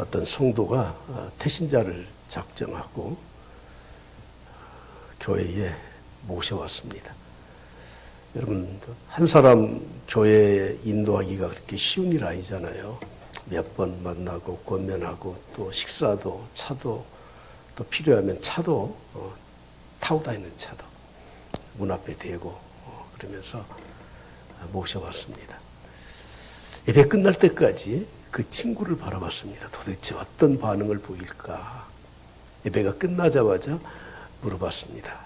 어떤 성도가 태신자를 작정하고 교회에 모셔왔습니다. 여러분, 한 사람 교회에 인도하기가 그렇게 쉬운 일 아니잖아요. 몇 번 만나고 권면하고 또 식사도 차도 또 필요하면 차도 타고 다니는 차도 문 앞에 대고 그러면서 모셔왔습니다. 예배 끝날 때까지 그 친구를 바라봤습니다. 도대체 어떤 반응을 보일까? 예배가 끝나자마자 물어봤습니다.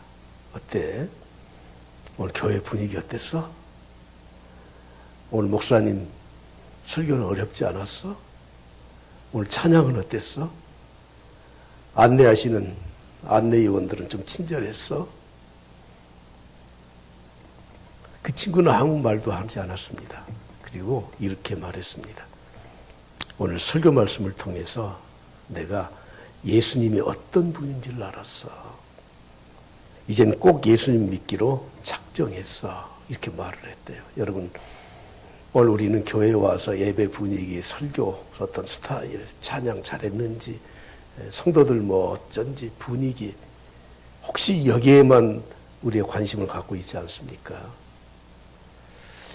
어때? 오늘 교회 분위기 어땠어? 오늘 목사님 설교는 어렵지 않았어? 오늘 찬양은 어땠어? 안내하시는 안내위원들은 좀 친절했어? 그 친구는 아무 말도 하지 않았습니다. 그리고 이렇게 말했습니다. 오늘 설교 말씀을 통해서 내가 예수님이 어떤 분인지를 알았어. 이젠 꼭 예수님 믿기로 작정했어. 이렇게 말을 했대요. 여러분, 오늘 우리는 교회에 와서 예배 분위기, 설교, 어떤 스타일, 찬양 잘했는지, 성도들 뭐 어쩐지 분위기, 혹시 여기에만 우리의 관심을 갖고 있지 않습니까?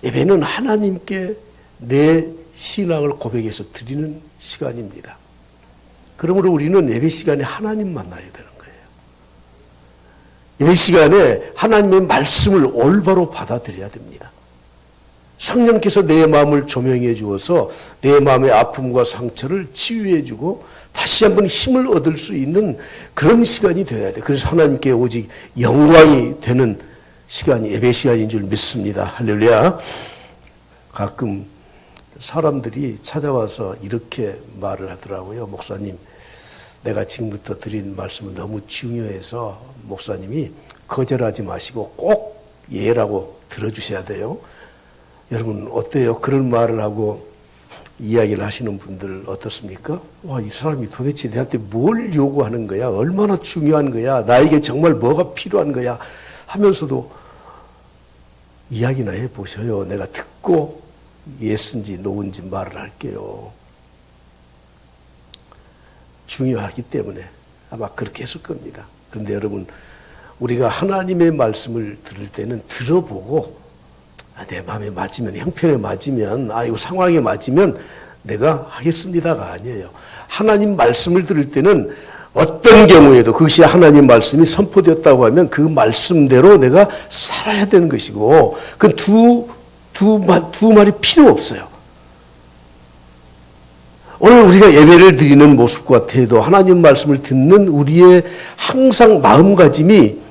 예배는 하나님께 내 신앙을 고백해서 드리는 시간입니다. 그러므로 우리는 예배 시간에 하나님 만나야 되는 거예요. 예배 시간에 하나님의 말씀을 올바로 받아들여야 됩니다. 성령께서 내 마음을 조명해 주어서 내 마음의 아픔과 상처를 치유해 주고 다시 한번 힘을 얻을 수 있는 그런 시간이 되어야 돼. 그래서 하나님께 오직 영광이 되는 시간이 예배 시간인 줄 믿습니다. 할렐루야. 가끔 사람들이 찾아와서 이렇게 말을 하더라고요. 목사님, 내가 지금부터 드린 말씀은 너무 중요해서 목사님이 거절하지 마시고 꼭 예라고 들어주셔야 돼요. 여러분 어때요? 그런 말을 하고 이야기를 하시는 분들 어떻습니까? 와, 이 사람이 도대체 내한테 뭘 요구하는 거야? 얼마나 중요한 거야? 나에게 정말 뭐가 필요한 거야? 하면서도 이야기나 해보셔요. 내가 듣고 예스인지 노인지 말을 할게요. 중요하기 때문에 아마 그렇게 했을 겁니다. 그런데 여러분, 우리가 하나님의 말씀을 들을 때는 들어보고 내 마음에 맞으면, 형편에 맞으면, 이거 상황에 맞으면 내가 하겠습니다가 아니에요. 하나님 말씀을 들을 때는 어떤 경우에도 그것이 하나님 말씀이 선포되었다고 하면 그 말씀대로 내가 살아야 되는 것이고, 그 두 말이 필요 없어요. 오늘 우리가 예배를 드리는 모습과 태도, 하나님 말씀을 듣는 우리의 항상 마음가짐이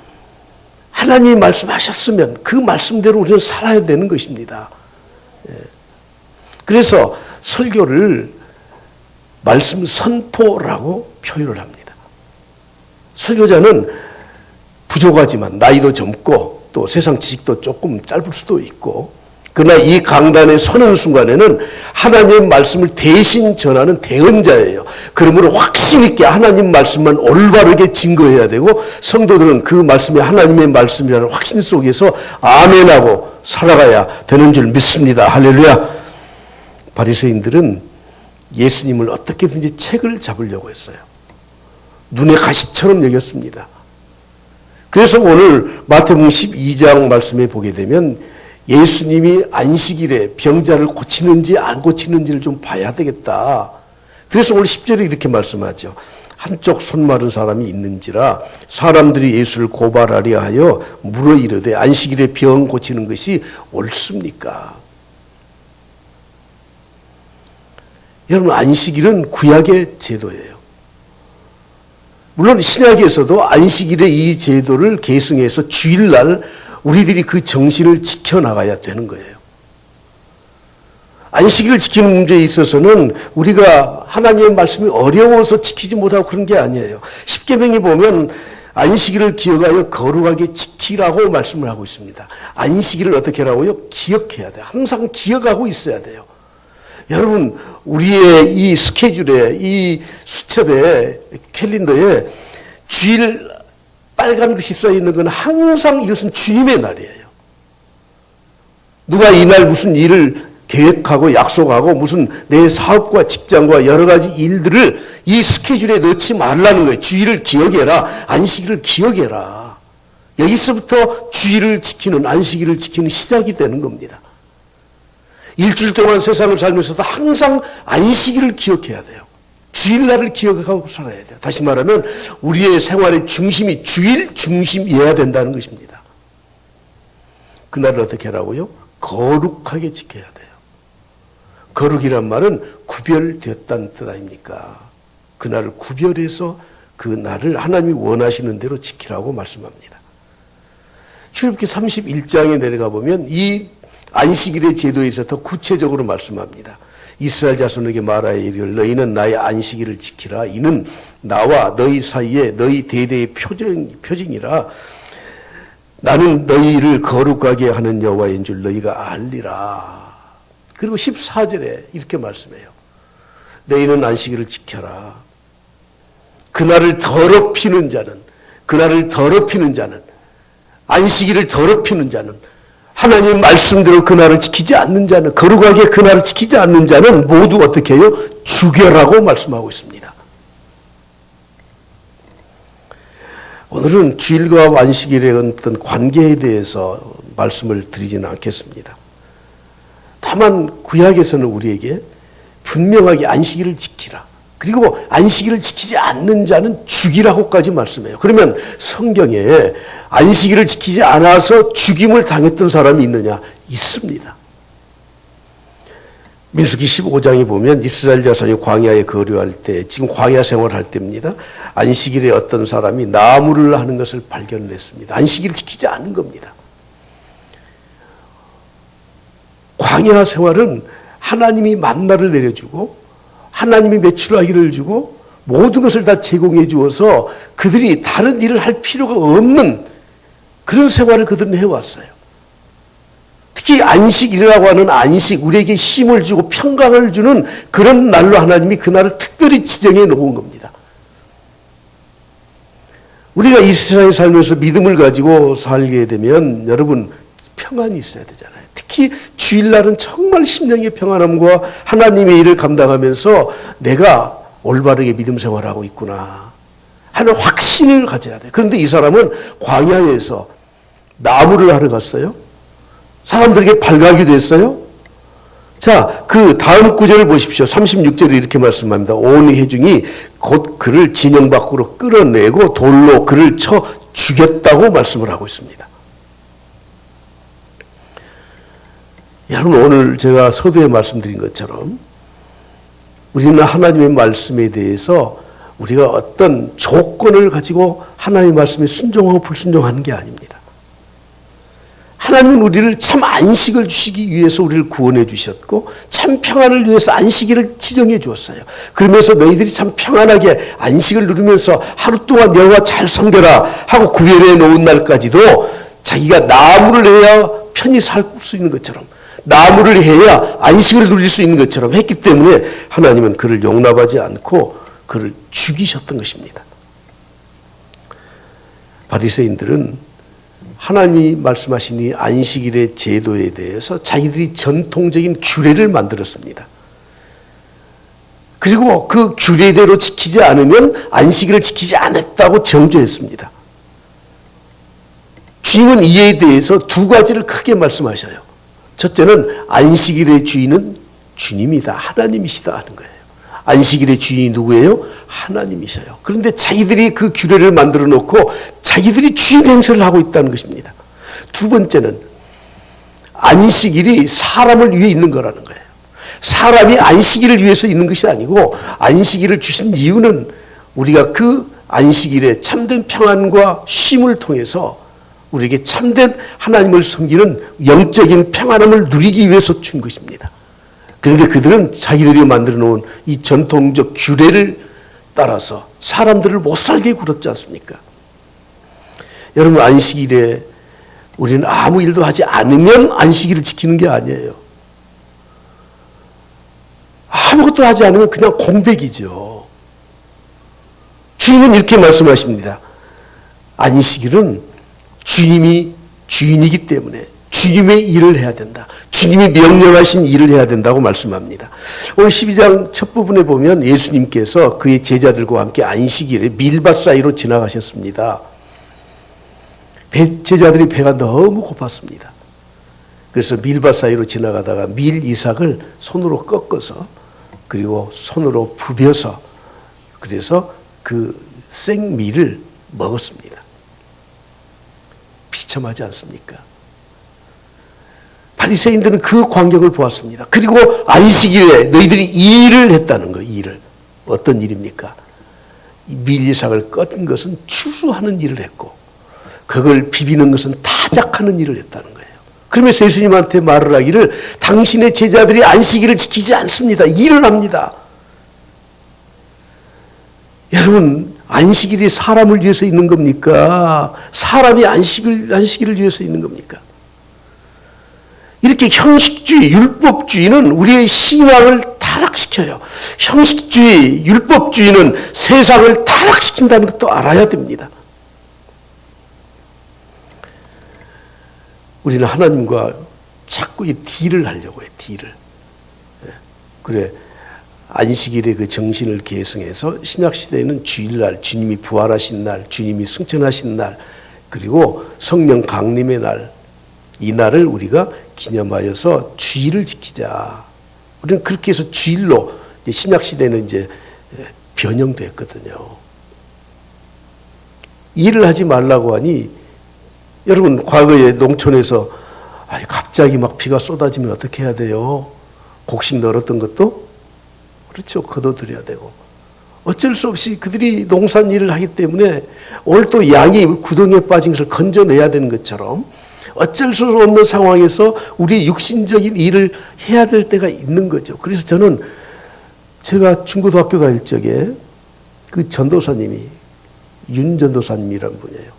하나님이 말씀하셨으면 그 말씀대로 우리는 살아야 되는 것입니다. 그래서 설교를 말씀 선포라고 표현을 합니다. 설교자는 부족하지만 나이도 젊고 또 세상 지식도 조금 짧을 수도 있고, 그러나 이 강단에 서는 순간에는 하나님의 말씀을 대신 전하는 대언자예요. 그러므로 확신 있게 하나님 말씀만 올바르게 증거해야 되고, 성도들은 그 말씀이 하나님의 말씀이라는 확신 속에서 아멘하고 살아가야 되는 줄 믿습니다. 할렐루야. 바리새인들은 예수님을 어떻게든지 책을 잡으려고 했어요. 눈에 가시처럼 여겼습니다. 그래서 오늘 마태복음 12장 말씀에 보게 되면 예수님이 안식일에 병자를 고치는지 안 고치는지를 좀 봐야 되겠다. 그래서 오늘 10절에 이렇게 말씀하죠. 한쪽 손 마른 사람이 있는지라 사람들이 예수를 고발하려 하여 물어 이르되 안식일에 병 고치는 것이 옳습니까? 여러분, 안식일은 구약의 제도예요. 물론 신약에서도 안식일의 이 제도를 계승해서 주일날 우리들이 그 정신을 지켜나가야 되는 거예요. 안식일을 지키는 문제에 있어서는 우리가 하나님의 말씀이 어려워서 지키지 못하고 그런 게 아니에요. 십계명에 보면 안식일을 기억하여 거룩하게 지키라고 말씀을 하고 있습니다. 안식일을 어떻게 하라고요? 기억해야 돼요. 항상 기억하고 있어야 돼요. 여러분, 우리의 이 스케줄에, 이 수첩에, 캘린더에 주일 빨간 글씨 써 있는 건 항상 이것은 주님의 날이에요. 누가 이날 무슨 일을 계획하고 약속하고 무슨 내 사업과 직장과 여러 가지 일들을 이 스케줄에 넣지 말라는 거예요. 주의를 기억해라. 안식일을 기억해라. 여기서부터 주의를 지키는, 안식일을 지키는 시작이 되는 겁니다. 일주일 동안 세상을 살면서도 항상 안식일을 기억해야 돼요. 주일날을 기억하고 살아야 돼요. 다시 말하면 우리의 생활의 중심이 주일 중심이어야 된다는 것입니다. 그날을 어떻게 하라고요? 거룩하게 지켜야 돼요. 거룩이란 말은 구별되었다는 뜻 아닙니까? 그날을 구별해서 그 날을 하나님이 원하시는 대로 지키라고 말씀합니다. 출애굽기 31장에 내려가 보면 이 안식일의 제도에서 더 구체적으로 말씀합니다. 이스라엘 자손에게 말하여 이르기를 너희는 나의 안식일을 지키라. 이는 나와 너희 사이에 너희 대대의 표징이라. 나는 너희를 거룩하게 하는 여호와인 줄 너희가 알리라. 그리고 14절에 이렇게 말씀해요. 너희는 안식일을 지켜라. 그날을 더럽히는 자는, 그날을 더럽히는 자는, 안식일을 더럽히는 자는, 하나님 말씀대로 그날을 지키지 않는 자는, 거룩하게 그날을 지키지 않는 자는 모두 어떻게 해요? 죽여라고 말씀하고 있습니다. 오늘은 주일과 안식일의 어떤 관계에 대해서 말씀을 드리지는 않겠습니다. 다만 구약에서는 우리에게 분명하게 안식일을 지키라. 그리고 안식일을 지키지 않는 자는 죽이라고까지 말씀해요. 그러면 성경에 안식일을 지키지 않아서 죽임을 당했던 사람이 있느냐? 있습니다. 민수기 15장에 보면 이스라엘 자손이 광야에 거류할 때, 지금 광야 생활할 때입니다. 안식일에 어떤 사람이 나무를 하는 것을 발견했습니다. 안식일을 지키지 않은 겁니다. 광야 생활은 하나님이 만나를 내려주고 하나님이 메추라기를 주고 모든 것을 다 제공해 주어서 그들이 다른 일을 할 필요가 없는 그런 생활을 그들은 해왔어요. 특히 안식일이라고 하는 안식, 우리에게 힘을 주고 평강을 주는 그런 날로 하나님이 그날을 특별히 지정해 놓은 겁니다. 우리가 이 세상에 살면서 믿음을 가지고 살게 되면 여러분 평안이 있어야 되잖아요. 특히 주일날은 정말 심령의 평안함과 하나님의 일을 감당하면서 내가 올바르게 믿음 생활하고 있구나 하는 확신을 가져야 돼요. 그런데 이 사람은 광야에서 나무를 하러 갔어요. 사람들에게 발각이 됐어요. 자, 그 다음 구절을 보십시오. 36절에 이렇게 말씀합니다. 온 회중이 곧 그를 진영 밖으로 끌어내고 돌로 그를 쳐 죽였다고 말씀을 하고 있습니다. 여러분, 오늘 제가 서두에 말씀드린 것처럼 우리는 하나님의 말씀에 대해서 우리가 어떤 조건을 가지고 하나님의 말씀에 순종하고 불순종하는 게 아닙니다. 하나님은 우리를 참 안식을 주시기 위해서 우리를 구원해 주셨고 참 평안을 위해서 안식일을 지정해 주었어요. 그러면서 너희들이 참 평안하게 안식을 누리면서 하루 동안 여호와 잘 섬겨라 하고 구별해 놓은 날까지도 자기가 나무를 해야 편히 살 수 있는 것처럼, 나무를 해야 안식을 누릴 수 있는 것처럼 했기 때문에 하나님은 그를 용납하지 않고 그를 죽이셨던 것입니다. 바리새인들은 하나님이 말씀하신 이 안식일의 제도에 대해서 자기들이 전통적인 규례를 만들었습니다. 그리고 그 규례대로 지키지 않으면 안식일을 지키지 않았다고 정죄했습니다. 주님은 이에 대해서 두 가지를 크게 말씀하셔요. 첫째는 안식일의 주인은 주님이다, 하나님이시다 하는 거예요. 안식일의 주인이 누구예요? 하나님이셔요. 그런데 자기들이 그 규례를 만들어 놓고 자기들이 주인 행세를 하고 있다는 것입니다. 두 번째는 안식일이 사람을 위해 있는 거라는 거예요. 사람이 안식일을 위해서 있는 것이 아니고 안식일을 주신 이유는 우리가 그 안식일에 참된 평안과 쉼을 통해서 우리에게 참된 하나님을 섬기는 영적인 평안함을 누리기 위해서 준 것입니다. 그런데 그들은 자기들이 만들어 놓은 이 전통적 규례를 따라서 사람들을 못 살게 굴었지 않습니까? 여러분, 안식일에 우리는 아무 일도 하지 않으면 안식일을 지키는 게 아니에요. 아무것도 하지 않으면 그냥 공백이죠. 주님은 이렇게 말씀하십니다. 안식일은 주님이 주인이기 때문에 주님의 일을 해야 된다. 주님이 명령하신 일을 해야 된다고 말씀합니다. 오늘 12장 첫 부분에 보면 예수님께서 그의 제자들과 함께 안식일에 밀밭 사이로 지나가셨습니다. 제자들이 배가 너무 고팠습니다. 그래서 밀밭 사이로 지나가다가 밀 이삭을 손으로 꺾어서 그리고 손으로 부벼서 그래서 그 생밀을 먹었습니다. 비참하지 않습니까? 바리새인들은 그 광경을 보았습니다. 그리고 안식일에 너희들이 일을 했다는 거예요. 일을. 어떤 일입니까? 밀 이삭을 꺾은 것은 추수하는 일을 했고 그걸 비비는 것은 타작하는 일을 했다는 거예요. 그러면서 예수님한테 말을 하기를 당신의 제자들이 안식일을 지키지 않습니다. 일을 합니다. 여러분, 안식일이 사람을 위해서 있는 겁니까? 사람이 안식일을 위해서 있는 겁니까? 이렇게 형식주의, 율법주의는 우리의 신앙을 타락시켜요. 형식주의, 율법주의는 세상을 타락시킨다는 것도 알아야 됩니다. 우리는 하나님과 자꾸 이 딜을 하려고 해요. 딜을. 그래, 안식일의 그 정신을 계승해서 신약시대에는 주일날, 주님이 부활하신 날, 주님이 승천하신 날, 그리고 성령 강림의 날, 이 날을 우리가 기념하여서 주일을 지키자. 우리는 그렇게 해서 주일로 신약시대는 이제 변형됐거든요. 일을 하지 말라고 하니 여러분, 과거에 농촌에서 갑자기 막 비가 쏟아지면 어떻게 해야 돼요? 곡식 널었던 것도 그렇죠. 걷어들여야 되고. 어쩔 수 없이 그들이 농산 일을 하기 때문에 오늘 또 양이 구덩이에 빠진 것을 건져내야 되는 것처럼 어쩔 수 없는 상황에서 우리 육신적인 일을 해야 될 때가 있는 거죠. 그래서 저는 제가 중고등학교 다닐 적에 그 전도사님이 윤 전도사님이라는 분이에요.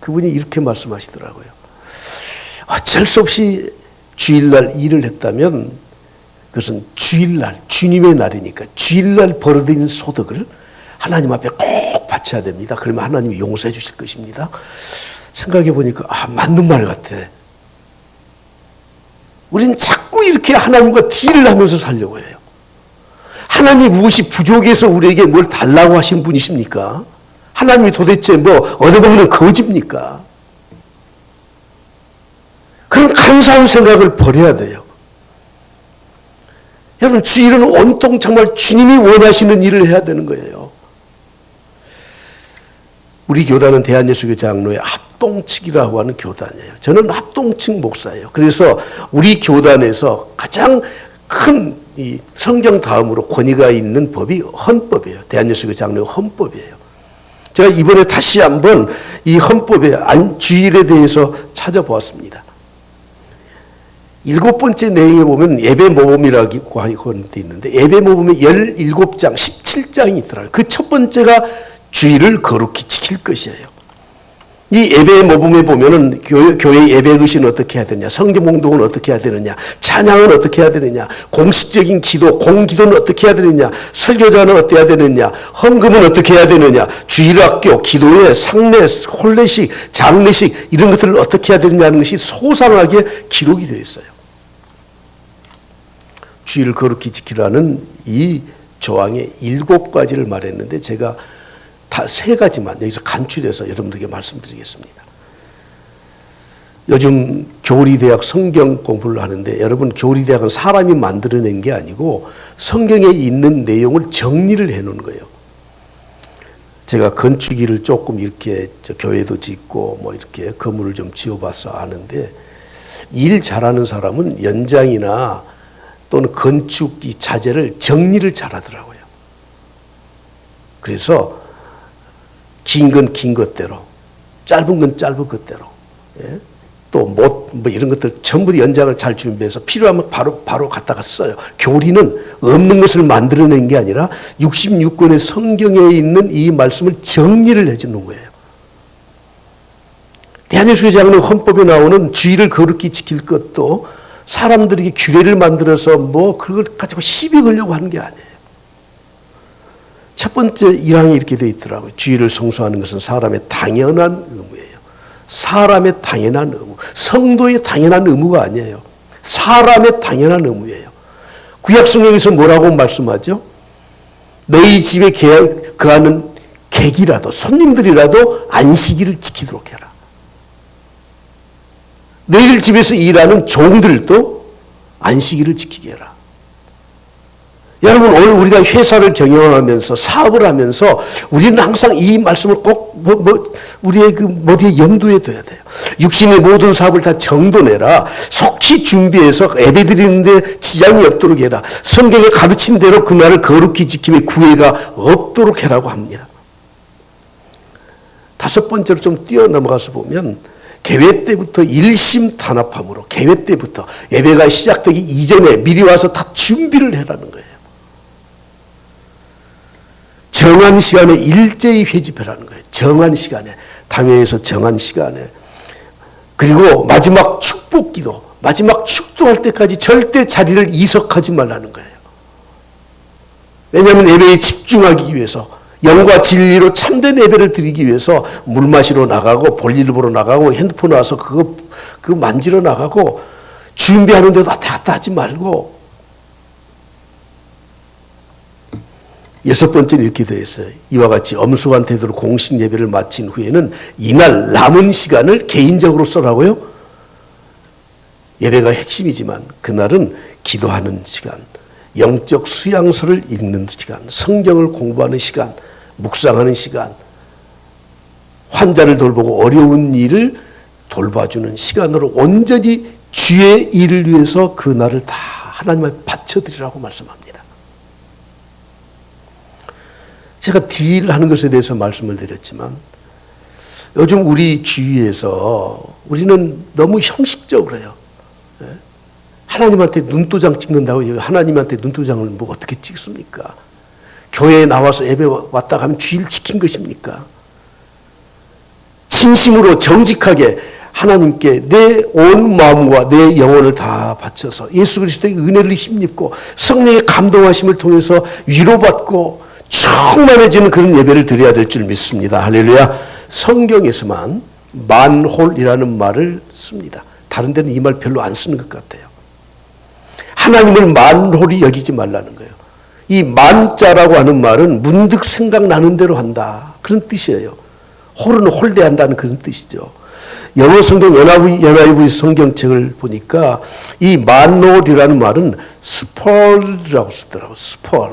그분이 이렇게 말씀하시더라고요. 어쩔 수 없이 주일날 일을 했다면 그것은 주일날, 주님의 날이니까 주일날 벌어들인 소득을 하나님 앞에 꼭 바쳐야 됩니다. 그러면 하나님이 용서해 주실 것입니다. 생각해 보니까 맞는 말 같아. 우리는 자꾸 이렇게 하나님과 딜을 하면서 살려고 해요. 하나님이 무엇이 부족해서 우리에게 뭘 달라고 하신 분이십니까? 하나님이 도대체 뭐 얻어먹는 거지입니까? 그런 감사한 생각을 버려야 돼요. 여러분, 주일은 온통 정말 주님이 원하시는 일을 해야 되는 거예요. 우리 교단은 대한예수교 장로의 합동측이라고 하는 교단이에요. 저는 합동측 목사예요. 그래서 우리 교단에서 가장 큰 이 성경 다음으로 권위가 있는 법이 헌법이에요. 대한예수교 장로의 헌법이에요. 제가 이번에 다시 한번 이 헌법의 주일에 대해서 찾아보았습니다. 7번째 내용에 보면 예배 모범이라고 하는 데 있는데 예배 모범에 17장, 17장이 있더라고요. 그 첫 번째가 주일을 거룩히 지킬 것이에요. 이 예배 모범에 보면은 교회 예배 의식은 어떻게 해야 되느냐, 성경 공동은 어떻게 해야 되느냐, 찬양은 어떻게 해야 되느냐, 공식적인 기도, 공기도는 어떻게 해야 되느냐, 설교자는 어떻게 해야 되느냐, 헌금은 어떻게 해야 되느냐, 주일학교, 기도회, 상례, 혼례식, 장례식 이런 것들을 어떻게 해야 되느냐는 것이 소상하게 기록이 되어 있어요. 주일을 거룩히 지키라는 이 조항의 7가지를 말했는데 제가 다 3가지만 여기서 간추려서 여러분들에게 말씀드리겠습니다. 요즘 교리대학 성경 공부를 하는데 여러분, 교리대학은 사람이 만들어낸 게 아니고 성경에 있는 내용을 정리를 해놓은 거예요. 제가 건축일을 조금 이렇게 교회도 짓고 뭐 이렇게 건물을 좀 지어봐서 아는데 일 잘하는 사람은 연장이나 또는 건축 이 자재를 정리를 잘하더라고요. 그래서 긴 건 긴 것대로, 짧은 건 짧은 것대로, 예? 또 못 뭐 이런 것들 전부 연장을 잘 준비해서 필요하면 바로 갖다가 써요. 교리는 없는 것을 만들어낸 게 아니라 66권의 성경에 있는 이 말씀을 정리를 해주는 거예요. 대한예수교 장로의 헌법에 나오는 주일을 거룩히 지킬 것도 사람들에게 규례를 만들어서 뭐 그걸 가지고 시비 걸려고 하는 게 아니에요. 첫 번째 1항에 이렇게 되어 있더라고요. 주일을 성수하는 것은 사람의 당연한 의무예요. 사람의 당연한 의무, 성도의 당연한 의무가 아니에요. 사람의 당연한 의무예요. 구약성경에서 뭐라고 말씀하죠? 너희 집에 거하는 객이라도 손님들이라도 안식일을 지키도록 해라. 너희들 집에서 일하는 종들도 안식일을 지키게 해라. 여러분, 오늘 우리가 회사를 경영하면서 사업을 하면서 우리는 항상 이 말씀을 꼭 우리의 그 머리에 염두에 둬야 돼요. 육신의 모든 사업을 다 정돈해라. 속히 준비해서 예배드리는데 지장이 없도록 해라. 성경에 가르친 대로 그날을 거룩히 지킴에 구애가 없도록 해라고 합니다. 다섯 번째로 좀 뛰어넘어가서 보면 개회 때부터 일심단합함으로 개회 때부터 예배가 시작되기 이전에 미리 와서 다 준비를 해라는 거예요. 정한 시간에 일제히 회집하라는 거예요. 정한 시간에, 당회에서 정한 시간에. 그리고 마지막 축복기도, 마지막 축도할 때까지 절대 자리를 이석하지 말라는 거예요. 왜냐하면 예배에 집중하기 위해서, 영과 진리로 참된 예배를 드리기 위해서 물 마시러 나가고 볼일 보러 나가고 핸드폰 와서 그거 만지러 나가고 준비하는데도 왔다 갔다 하지 말고. 여섯 번째는 이렇게 되어 있어요. 이와 같이 엄숙한 태도로 공식 예배를 마친 후에는 이날 남은 시간을 개인적으로 써라고요? 예배가 핵심이지만 그날은 기도하는 시간, 영적 수양서를 읽는 시간, 성경을 공부하는 시간, 묵상하는 시간, 환자를 돌보고 어려운 일을 돌봐주는 시간으로 온전히 주의 일을 위해서 그날을 다 하나님께 바쳐드리라고 말씀합니다. 제가 딜하는 것에 대해서 말씀을 드렸지만 요즘 우리 주위에서 우리는 너무 형식적으로 해요. 하나님한테 눈도장 찍는다고 하나님한테 눈도장을 뭐 어떻게 찍습니까? 교회에 나와서 예배 왔다 가면 주일 지킨 것입니까? 진심으로 정직하게 하나님께 내 온 마음과 내 영혼을 다 바쳐서 예수 그리스도의 은혜를 힘입고 성령의 감동하심을 통해서 위로받고 충만해지는 그런 예배를 드려야 될 줄 믿습니다. 할렐루야. 성경에서만 만홀이라는 말을 씁니다. 다른 데는 이 말 별로 안 쓰는 것 같아요. 하나님을 만홀히 여기지 말라는 거예요. 이 만자라고 하는 말은 문득 생각나는 대로 한다. 그런 뜻이에요. 홀은 홀대한다는 그런 뜻이죠. 영어 성경 NIV 성경책을 보니까 이 만홀이라는 말은 스펄이라고 쓰더라고요. 스펄.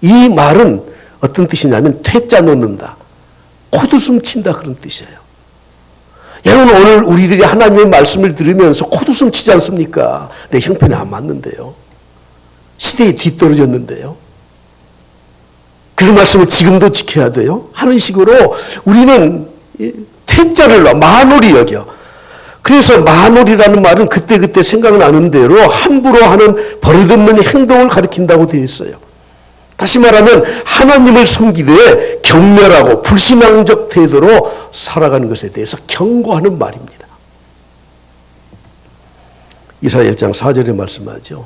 이 말은 어떤 뜻이냐면 퇴짜 놓는다, 코웃음 친다 그런 뜻이에요. 여러분 오늘 우리들이 하나님의 말씀을 들으면서 코웃음 치지 않습니까? 내 형편이 안 맞는데요. 시대에 뒤떨어졌는데요. 그런 말씀을 지금도 지켜야 돼요. 하는 식으로 우리는 퇴짜를 놔, 만홀히 여겨. 그래서 만홀이라는 말은 그때그때 생각나는 대로 함부로 하는 버릇없는 행동을 가리킨다고 되어 있어요. 다시 말하면 하나님을 섬기되 경멸하고 불신앙적 태도로 살아가는 것에 대해서 경고하는 말입니다. 이사야 1장 4절에 말씀하죠.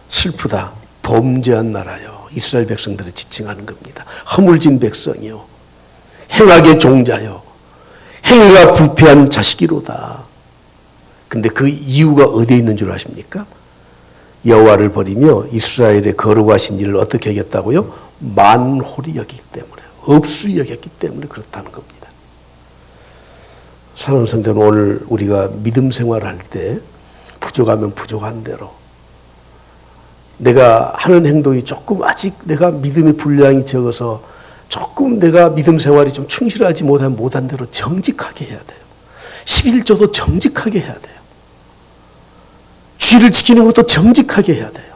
슬프다 범죄한 나라요. 이스라엘 백성들을 지칭하는 겁니다. 허물진 백성이요. 행악의 종자요. 행위가 부패한 자식이로다. 근데 그 이유가 어디에 있는 줄 아십니까? 여호와를 버리며 이스라엘의 거룩하신 일을 어떻게 여겼다고요? 만홀히 여기기 때문에, 없이 여겼기 때문에 그렇다는 겁니다. 사랑하는 성도는 오늘 우리가 믿음 생활할 때 부족하면 부족한 대로 내가 하는 행동이 조금 아직 내가 믿음의 분량이 적어서 조금 내가 믿음 생활이 좀 충실하지 못한 대로 정직하게 해야 돼요. 11조도 정직하게 해야 돼요. 주의를 지키는 것도 정직하게 해야 돼요.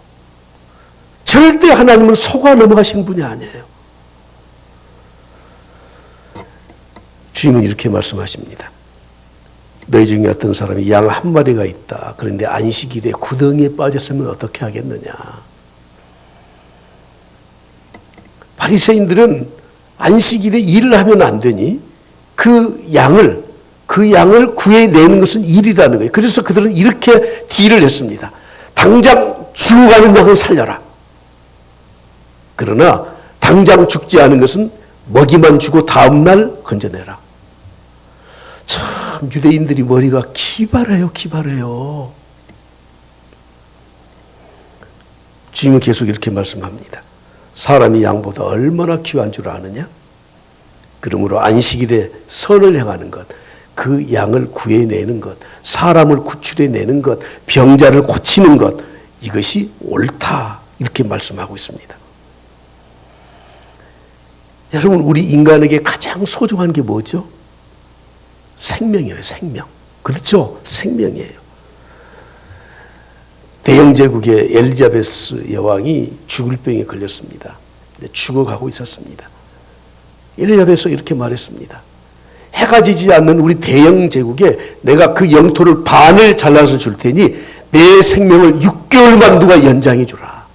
절대 하나님은 속아 넘어가신 분이 아니에요. 주님은 이렇게 말씀하십니다. 너희 중에 어떤 사람이 양 한 마리가 있다. 그런데 안식일에 구덩이에 빠졌으면 어떻게 하겠느냐. 바리새인들은 안식일에 일을 하면 안 되니 그 양을 구해내는 것은 일이라는 거예요. 그래서 그들은 이렇게 딜을 했습니다. 당장 죽어가는 양을 살려라. 그러나 당장 죽지 않은 것은 먹이만 주고 다음날 건져내라. 참 유대인들이 머리가 기발해요, 기발해요. 주님은 계속 이렇게 말씀합니다. 사람이 양보다 얼마나 귀한 줄 아느냐? 그러므로 안식일에 선을 행하는 것, 그 양을 구해내는 것, 사람을 구출해내는 것, 병자를 고치는 것, 이것이 옳다. 이렇게 말씀하고 있습니다. 여러분, 우리 인간에게 가장 소중한 게 뭐죠? 생명이에요, 생명. 그렇죠? 생명이에요. 대영제국의 엘리자베스 여왕이 죽을 병에 걸렸습니다. 죽어가고 있었습니다. 엘리자베스가 이렇게 말했습니다. 해가 지지 않는 우리 대영제국에 내가 그 영토를 반을 잘라서 줄 테니 내 생명을 6개월만 누가 연장해 주라.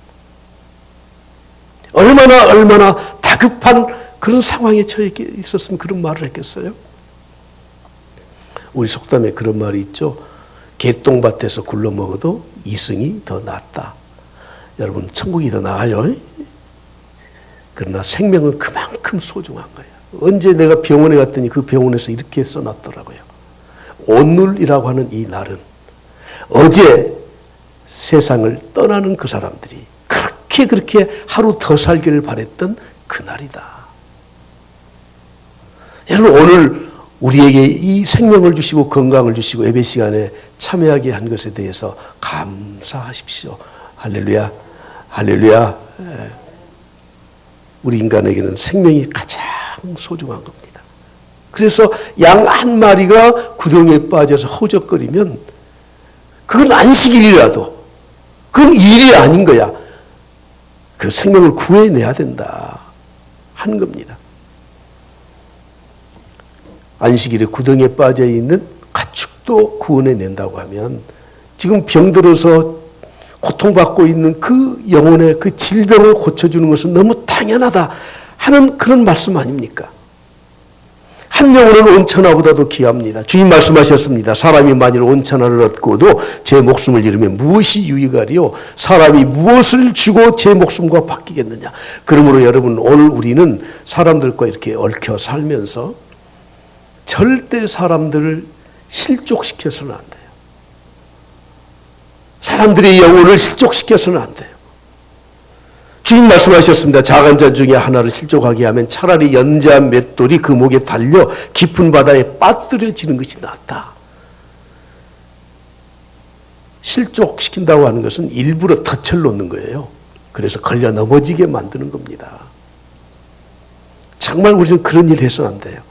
얼마나 다급한 그런 상황에 처해 있었으면 그런 말을 했겠어요? 우리 속담에 그런 말이 있죠. 개똥밭에서 굴러 먹어도 이승이 더 낫다. 여러분, 천국이 더 나아요. 그러나 생명은 그만큼 소중한 거예요. 언제 내가 병원에 갔더니 그 병원에서 이렇게 써놨더라고요. 오늘이라고 하는 이 날은 어제 세상을 떠나는 그 사람들이 그렇게 하루 더 살기를 바랬던 그날이다. 여러분, 오늘 우리에게 이 생명을 주시고 건강을 주시고 예배 시간에 참여하게 한 것에 대해서 감사하십시오. 할렐루야, 할렐루야. 우리 인간에게는 생명이 가장 소중한 겁니다. 그래서 양 한 마리가 구덩이에 빠져서 허우적거리면 그건 안식일이라도 그건 일이 아닌 거야. 그 생명을 구해내야 된다 하는 겁니다. 안식일에 구덩이에 빠져있는 가축도 구원해낸다고 하면 지금 병들어서 고통받고 있는 그 영혼의 그 질병을 고쳐주는 것은 너무 당연하다 하는 그런 말씀 아닙니까? 한 영혼은 온천하보다도 귀합니다. 주님 말씀하셨습니다. 사람이 만일 온천하를 얻고도 제 목숨을 잃으면 무엇이 유익하리요? 사람이 무엇을 주고 제 목숨과 바뀌겠느냐? 그러므로 여러분, 오늘 우리는 사람들과 이렇게 얽혀 살면서 절대 사람들을 실족시켜서는 안 돼요. 사람들의 영혼을 실족시켜서는 안 돼요. 주님 말씀하셨습니다. 작은 자 중에 하나를 실족하게 하면 차라리 연자한 맷돌이 그 목에 달려 깊은 바다에 빠뜨려지는 것이 낫다. 실족시킨다고 하는 것은 일부러 덫을 놓는 거예요. 그래서 걸려 넘어지게 만드는 겁니다. 정말 우리는 그런 일을 해서는 안 돼요.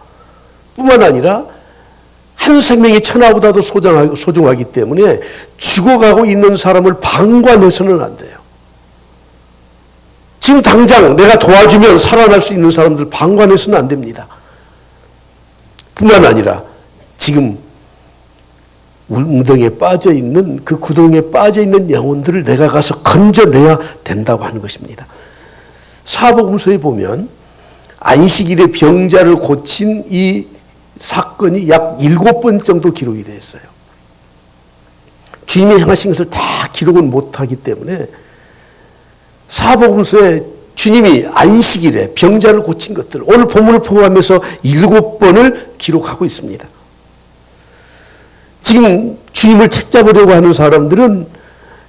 뿐만 아니라 한 생명이 천하보다도 소중하기 때문에 죽어가고 있는 사람을 방관해서는 안 돼요. 지금 당장 내가 도와주면 살아날 수 있는 사람들 방관해서는 안 됩니다. 뿐만 아니라 지금 웅덩이에 빠져있는 그 구덩이에 빠져있는 영혼들을 내가 가서 건져내야 된다고 하는 것입니다. 사복음서에 보면 안식일에 병자를 고친 이 사건이 약 7번 정도 기록이 되어 있어요. 주님이 행하신 것을 다 기록은 못하기 때문에 사복음서에 주님이 안식일에 병자를 고친 것들, 오늘 본문을 포함해서 7번을 기록하고 있습니다. 지금 주님을 책잡으려고 하는 사람들은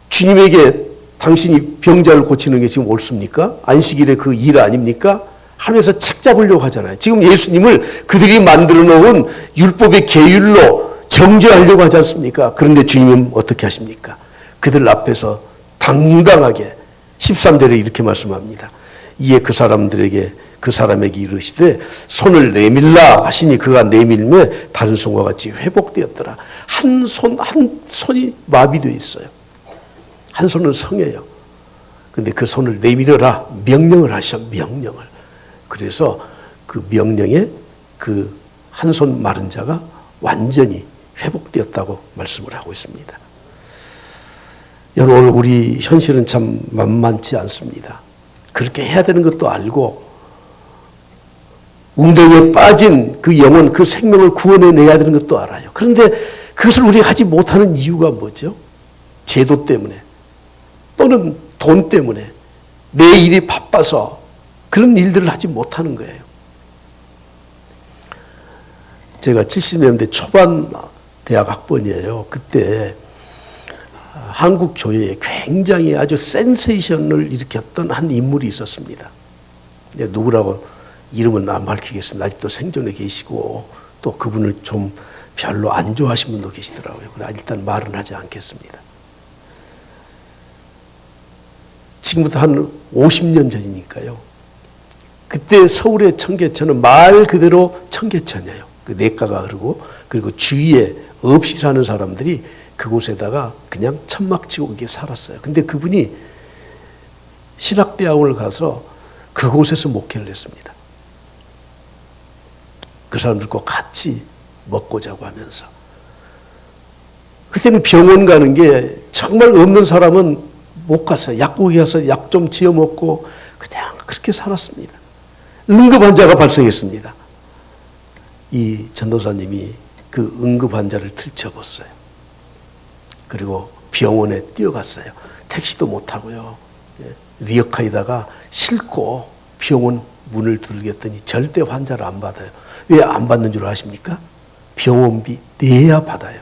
주님에게 당신이 병자를 고치는 게 지금 옳습니까? 안식일에 그 일 아닙니까? 하면서 책잡으려고 하잖아요. 지금 예수님을 그들이 만들어 놓은 율법의 계율로 정죄하려고 하지 않습니까? 그런데 주님은 어떻게 하십니까? 그들 앞에서 당당하게 13절에 이렇게 말씀합니다. 이에 그 사람에게 이르시되 손을 내밀라 하시니 그가 내밀매 다른 손과 같이 회복되었더라. 한 손이 마비되어 있어요. 한 손은 성해요. 근데 그 손을 내밀어라 명령을 하셔. 명령을. 그래서 그 명령에 그 한 손 마른 자가 완전히 회복되었다고 말씀을 하고 있습니다. 여러분, 우리 현실은 참 만만치 않습니다. 그렇게 해야 되는 것도 알고 웅덩이에 빠진 그 영혼, 그 생명을 구원해내야 되는 것도 알아요. 그런데 그것을 우리가 하지 못하는 이유가 뭐죠? 제도 때문에 또는 돈 때문에 내 일이 바빠서 그런 일들을 하지 못하는 거예요. 제가 70년대 초반 대학 학번이에요. 그때 한국 교회에 굉장히 아주 센세이션을 일으켰던 한 인물이 있었습니다. 누구라고 이름은 안 밝히겠습니다. 아직도 생존해 계시고 또 그분을 좀 별로 안 좋아하시는 분도 계시더라고요. 일단 말은 하지 않겠습니다. 지금부터 한 50년 전이니까요. 그때 서울의 청계천은 말 그대로 청계천이에요. 그 냇가가 흐르고 그리고 주위에 없이 사는 사람들이 그곳에다가 그냥 천막 치고 그렇게 살았어요. 근데 그분이 신학대학원을 가서 그곳에서 목회를 했습니다. 그 사람들과 같이 먹고 자고 하면서. 그때는 병원 가는 게 정말 없는 사람은 못 갔어요. 약국에 가서 약 좀 지어 먹고 그냥 그렇게 살았습니다. 응급 환자가 발생했습니다. 이 전도사님이 그 응급 환자를 들쳐봤어요. 그리고 병원에 뛰어갔어요. 택시도 못 타고요. 리어카에다가 싣고 병원 문을 두들겼더니 절대 환자를 안 받아요. 왜 안 받는 줄 아십니까? 병원비 내야 받아요.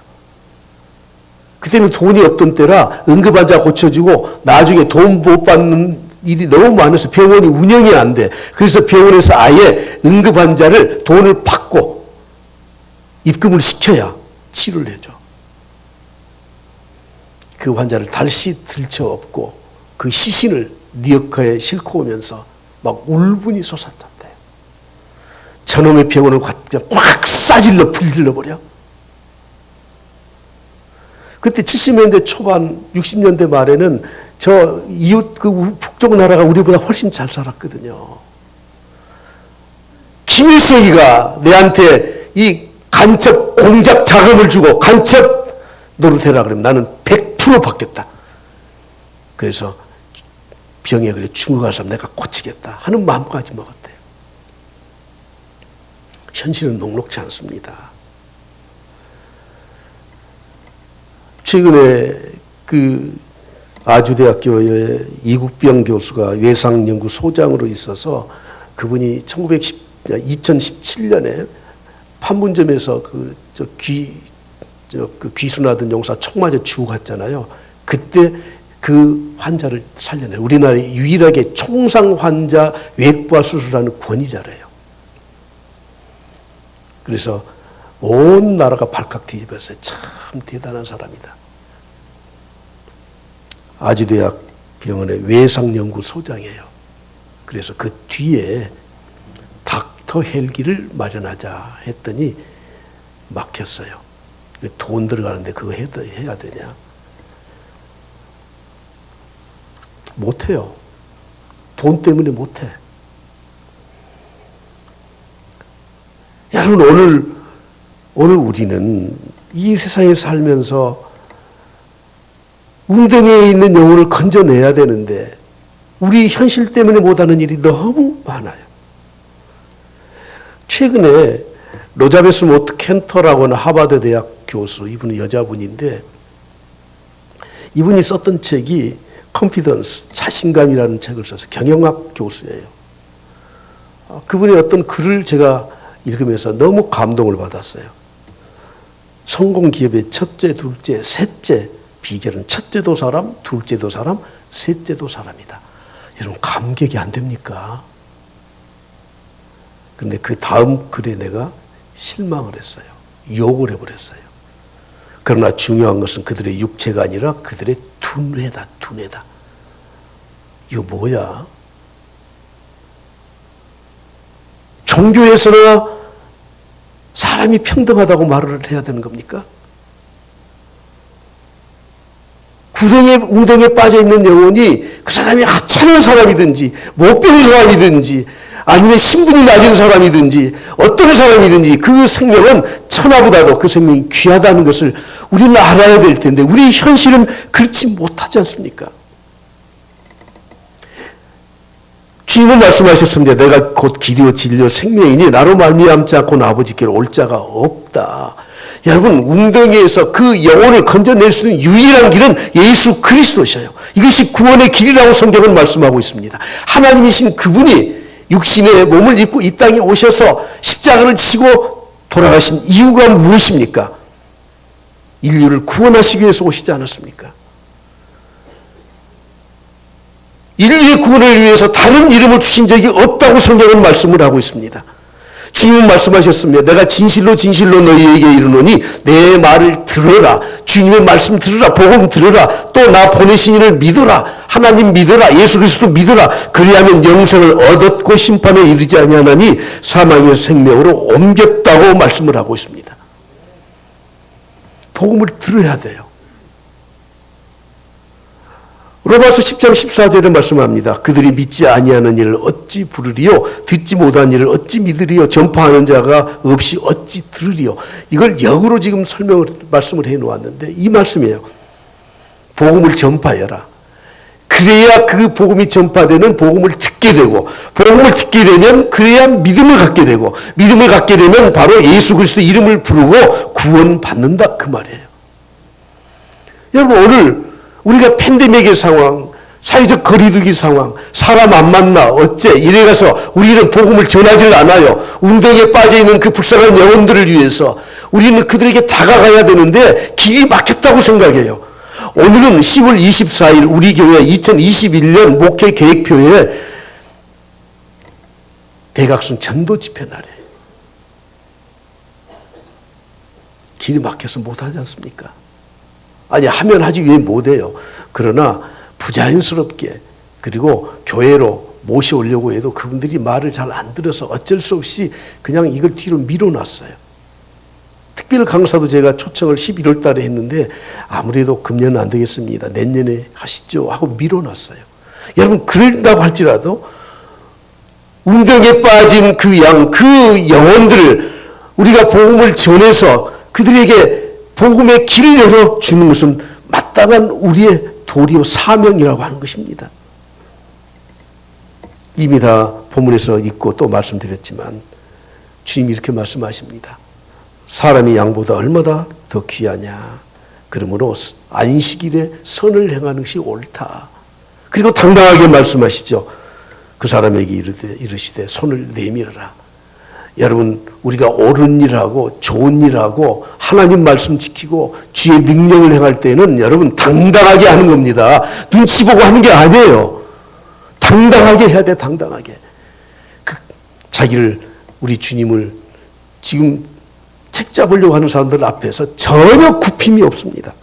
그때는 돈이 없던 때라 응급환자 고쳐주고 나중에 돈 못 받는 일이 너무 많아서 병원이 운영이 안 돼. 그래서 병원에서 아예 응급환자를 돈을 받고 입금을 시켜야 치료를 해줘. 그 환자를 다시 들쳐업고 그 시신을 리어카에 싣고 오면서 막 울분이 솟았단대요. 저놈의 병원을 막 싸질러 불질러버려. 그때 70년대 초반 60년대 말에는 저 이웃 그 북쪽 나라가 우리보다 훨씬 잘 살았거든요. 김일성이가 내한테 이 간첩 공작 자금을 주고 간첩 노릇해라 그러면 나는 100% 받겠다. 그래서 병에 걸려 죽어갈 사람 내가 고치겠다 하는 마음까지 먹었대요. 현실은 녹록지 않습니다. 최근에 그 아주대학교의 이국병 교수가 외상연구소장으로 있어서 그분이 2017년에 판문점에서 그 귀순하던 용사 총 맞아 죽어갔잖아요. 그때 그 환자를 살려내요. 우리나라에 유일하게 총상 환자 외과 수술하는 권위자래요. 그래서 온 나라가 발칵 뒤집었어요. 참 대단한 사람이다. 아주대학 병원의 외상연구소장이에요. 그래서 그 뒤에 닥터 헬기를 마련하자 했더니 막혔어요. 돈 들어가는데 그거 해야 되냐? 못해요. 돈 때문에 못해. 여러분 오늘 우리는 이 세상에 살면서 웅덩이에 있는 영혼을 건져내야 되는데 우리 현실 때문에 못하는 일이 너무 많아요. 최근에 로자베스 모트 켄터라고 하는 하버드 대학 교수, 이분은 여자분인데 이분이 썼던 책이 컨피던스, 자신감이라는 책을 써서 경영학 교수예요. 그분의 어떤 글을 제가 읽으면서 너무 감동을 받았어요. 성공 기업의 첫째, 둘째, 셋째 비결은 첫째도 사람, 둘째도 사람, 셋째도 사람이다. 여러분 감격이 안 됩니까? 그런데 그 다음 글에 내가 실망을 했어요. 욕을 해버렸어요. 그러나 중요한 것은 그들의 육체가 아니라 그들의 두뇌다, 두뇌다. 이거 뭐야? 종교에서나 사람이 평등하다고 말을 해야 되는 겁니까? 웅덩이에 빠져있는 영혼이 그 사람이 하찮은 사람이든지 못 배운 사람이든지 아니면 신분이 낮은 사람이든지 어떤 사람이든지 그 생명은 천하보다도 그 생명이 귀하다는 것을 우리는 알아야 될 텐데 우리 현실은 그렇지 못하지 않습니까? 주님은 말씀하셨습니다. 내가 곧 길이요 진리요 생명이니 나로 말미암지 않고는 아버지께로 올 자가 없다. 여러분 웅덩이에서 그 영혼을 건져낼 수 있는 유일한 길은 예수 그리스도셔요. 이것이 구원의 길이라고 성경은 말씀하고 있습니다. 하나님이신 그분이 육신의 몸을 입고 이 땅에 오셔서 십자가를 지고 돌아가신 이유가 무엇입니까? 인류를 구원하시기 위해서 오시지 않았습니까? 인류의 구원을 위해서 다른 이름을 주신 적이 없다고 성경은 말씀을 하고 있습니다. 주님은 말씀하셨으며 내가 진실로 진실로 너희에게 이르노니 내 말을 들어라. 주님의 말씀 들으라. 복음 들으라. 또 나 보내신 이를 믿어라. 하나님 믿어라. 예수 그리스도 믿어라. 그리하면 영생을 얻었고 심판에 이르지 아니하나니 사망의 생명으로 옮겼다고 말씀을 하고 있습니다. 복음을 들어야 돼요. 로마서 10장 14절에 말씀합니다. 그들이 믿지 아니하는 일을 어찌 부르리요? 듣지 못한 일을 어찌 믿으리요? 전파하는 자가 없이 어찌 들으리요? 이걸 역으로 지금 말씀을 해놓았는데 이 말씀이에요. 복음을 전파해라. 그래야 그 복음이 전파되는 복음을 듣게 되고, 복음을 듣게 되면 그래야 믿음을 갖게 되고, 믿음을 갖게 되면 바로 예수 그리스도 이름을 부르고 구원받는다 그 말이에요. 여러분 오늘 우리가 팬데믹의 상황, 사회적 거리두기 상황, 사람 안 만나 어째 이래가서 우리는 복음을 전하질 않아요. 운동에 빠져있는 그 불쌍한 영혼들을 위해서 우리는 그들에게 다가가야 되는데 길이 막혔다고 생각해요. 오늘은 10월 24일 우리 교회 2021년 목회 계획표에 대각선 전도 집회 날이에요. 길이 막혀서 못하지 않습니까? 아니 하면 하지 왜 못해요. 그러나 부자연스럽게 그리고 교회로 모셔오려고 해도 그분들이 말을 잘 안 들어서 어쩔 수 없이 그냥 이걸 뒤로 밀어놨어요. 특별 강사도 제가 초청을 11월 달에 했는데 아무래도 금년은 안 되겠습니다. 내년에 하시죠 하고 밀어놨어요. 여러분 그런다고 할지라도 운동에 빠진 그 영혼들을 우리가 복음을 전해서 그들에게 복음의 길을 열어주는 것은 마땅한 우리의 도리요 사명이라고 하는 것입니다. 이미 다 본문에서 읽고 또 말씀드렸지만 주님이 이렇게 말씀하십니다. 사람이 양보다 얼마나 더 귀하냐. 그러므로 안식일에 선을 행하는 것이 옳다. 그리고 당당하게 말씀하시죠. 그 사람에게 이르시되 손을 내밀어라. 여러분 우리가 옳은 일하고 좋은 일하고 하나님 말씀 지키고 주의 능력을 행할 때는 여러분 당당하게 하는 겁니다. 눈치 보고 하는 게 아니에요. 당당하게 해야 돼. 당당하게. 자기를 우리 주님을 지금 책 잡으려고 하는 사람들 앞에서 전혀 굽힘이 없습니다.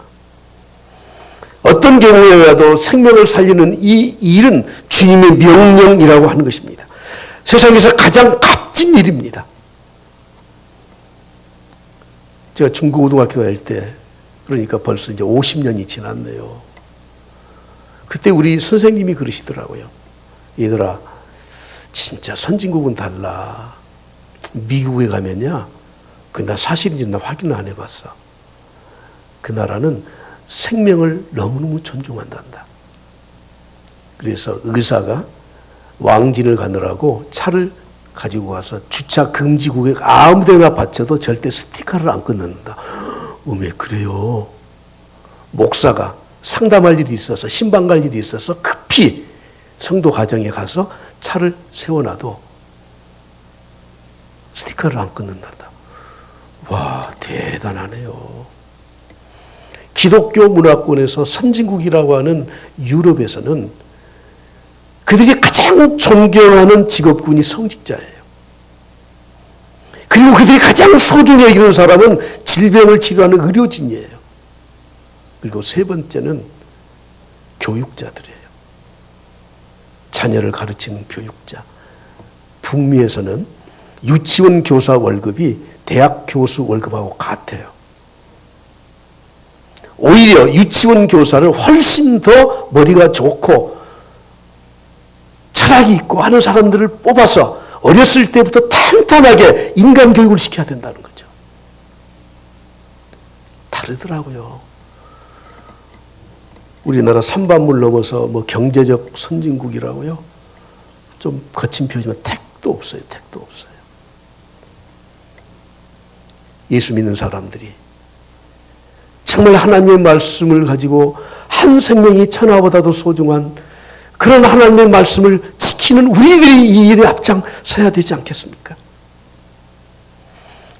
어떤 경우에라도 생명을 살리는 이 일은 주님의 명령이라고 하는 것입니다. 세상에서 가장 값진 일입니다. 제가 중고등학교 다닐 때 그러니까 벌써 이제 50년이 지났네요. 그때 우리 선생님이 그러시더라고요. 얘들아 진짜 선진국은 달라. 미국에 가면야 나 사실인지 나 확인을 안 해봤어. 그 나라는 생명을 너무너무 존중한단다. 그래서 의사가 왕진을 가느라고 차를 가지고 가서 주차 금지구에 아무 데나 받쳐도 절대 스티커를 안 끊는다. 왜 그래요? 목사가 상담할 일이 있어서 신방 갈 일이 있어서 급히 성도 가정에 가서 차를 세워놔도 스티커를 안 끊는단다. 와 대단하네요. 기독교 문화권에서 선진국이라고 하는 유럽에서는 그들이 가장 존경하는 직업군이 성직자예요. 그리고 그들이 가장 소중히 여기는 사람은 질병을 치료하는 의료진이에요. 그리고 세 번째는 교육자들이에요. 자녀를 가르치는 교육자. 북미에서는 유치원 교사 월급이 대학 교수 월급하고 같아요. 오히려 유치원 교사를 훨씬 더 머리가 좋고 철학이 있고 하는 사람들을 뽑아서 어렸을 때부터 탄탄하게 인간 교육을 시켜야 된다는 거죠. 다르더라고요. 우리나라 산반물 넘어서 뭐 경제적 선진국이라고요. 좀 거친 표현이지만 택도 없어요. 택도 없어요. 예수 믿는 사람들이 정말 하나님의 말씀을 가지고 한 생명이 천하보다도 소중한 그런 하나님의 말씀을 지키는 우리들이 이 일에 앞장서야 되지 않겠습니까?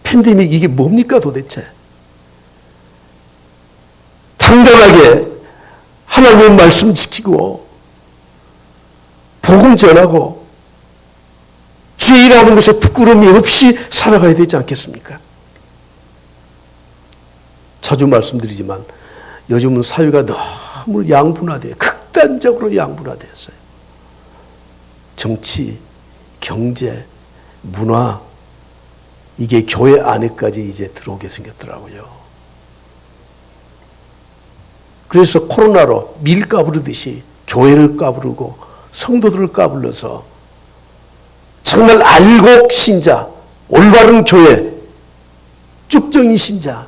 팬데믹 이게 뭡니까 도대체? 당당하게 하나님의 말씀 지키고 복음 전하고 주일하는 것에 부끄러움이 없이 살아가야 되지 않겠습니까? 자주 말씀드리지만 요즘은 사회가 너무 양분화돼요. 극단적으로 양분화되었어요. 정치, 경제, 문화 이게 교회 안에까지 이제 들어오게 생겼더라고요. 그래서 코로나로 밀 까부르듯이 교회를 까부르고 성도들을 까불러서 정말 알곡 신자, 올바른 교회, 쭉정이 신자,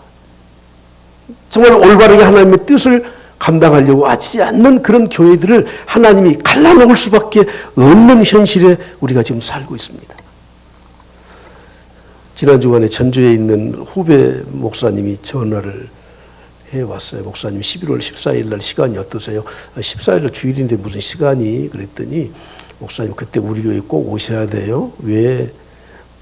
정말 올바르게 하나님의 뜻을 감당하려고 하지 않는 그런 교회들을 하나님이 갈라놓을 수밖에 없는 현실에 우리가 지금 살고 있습니다. 지난 주간에 전주에 있는 후배 목사님이 전화를 해왔어요. 목사님 11월 14일 날 시간이 어떠세요? 14일 날 주일인데 무슨 시간이? 그랬더니 목사님 그때 우리 교회 꼭 오셔야 돼요. 왜?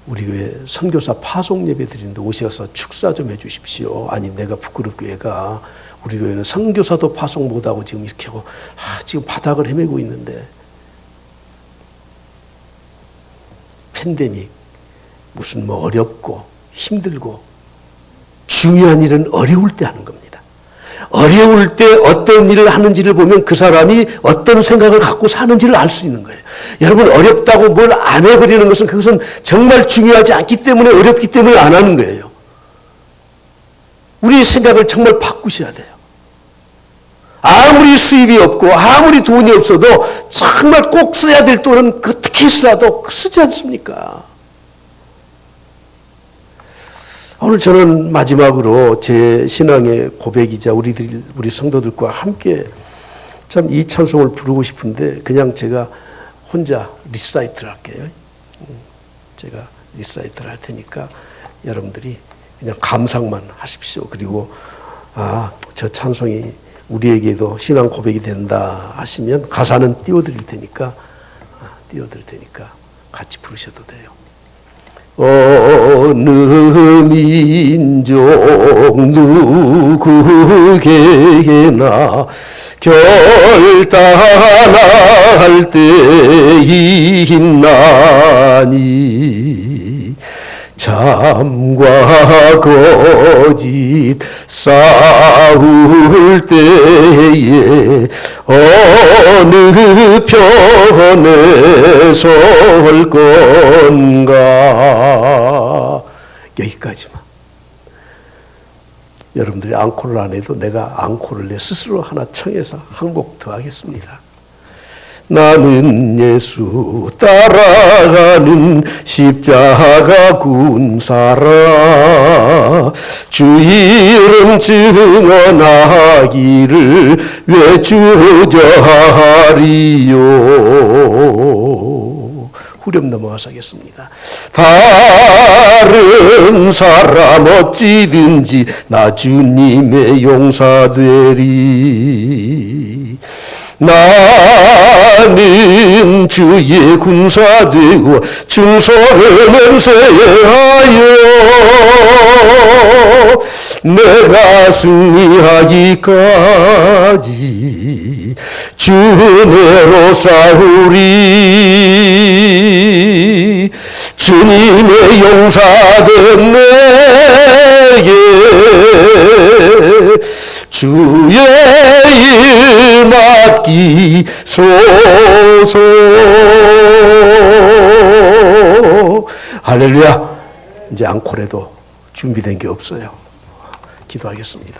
우리 교회 선교사 파송 예배 드리는데 오셔서 축사 좀 해주십시오. 아니 내가 부끄럽게 얘가 우리 교회는 선교사도 파송 못하고 지금 이렇게 하고 지금 바닥을 헤매고 있는데 팬데믹 무슨 뭐 어렵고 힘들고 중요한 일은 어려울 때 하는 겁니다. 어려울 때 어떤 일을 하는지를 보면 그 사람이 어떤 생각을 갖고 사는지를 알 수 있는 거예요. 여러분 어렵다고 뭘 안 해버리는 것은 그것은 정말 중요하지 않기 때문에 어렵기 때문에 안 하는 거예요. 우리의 생각을 정말 바꾸셔야 돼요. 아무리 수입이 없고 아무리 돈이 없어도 정말 꼭 써야 될 돈은 어떻게 해서라도 쓰지 않습니까? 오늘 저는 마지막으로 제 신앙의 고백이자 우리 성도들과 함께 참 이 찬송을 부르고 싶은데 그냥 제가 혼자 리사이트를 할게요. 제가 리사이트를 할 테니까 여러분들이 그냥 감상만 하십시오. 그리고 저 찬송이 우리에게도 신앙 고백이 된다 하시면 가사는 띄워드릴 테니까 같이 부르셔도 돼요. 어느 민족 누구에게나 결단할 때 있나니 참과 거짓 싸울 때에 어느 편에 설 건가. 여기까지만. 여러분들이 앙코를 안 해도 내가 앙코를 내 스스로 하나 청해서 한 곡 더 하겠습니다. 나는 예수 따라가는 십자가 군사라 주 이름 증언하기를 외주저하리요. 후렴 넘어가서 하겠습니다. 다른 사람 어찌든지 나 주님의 용사되리. 나는 주의 군사되고 충성을 맹세하여 내가 승리하기까지 주 은혜로 싸우리. 주님의 용사된 내게 주의 일 맡기소서. 할렐루야. 이제 앙콜에도 준비된 게 없어요. 기도하겠습니다.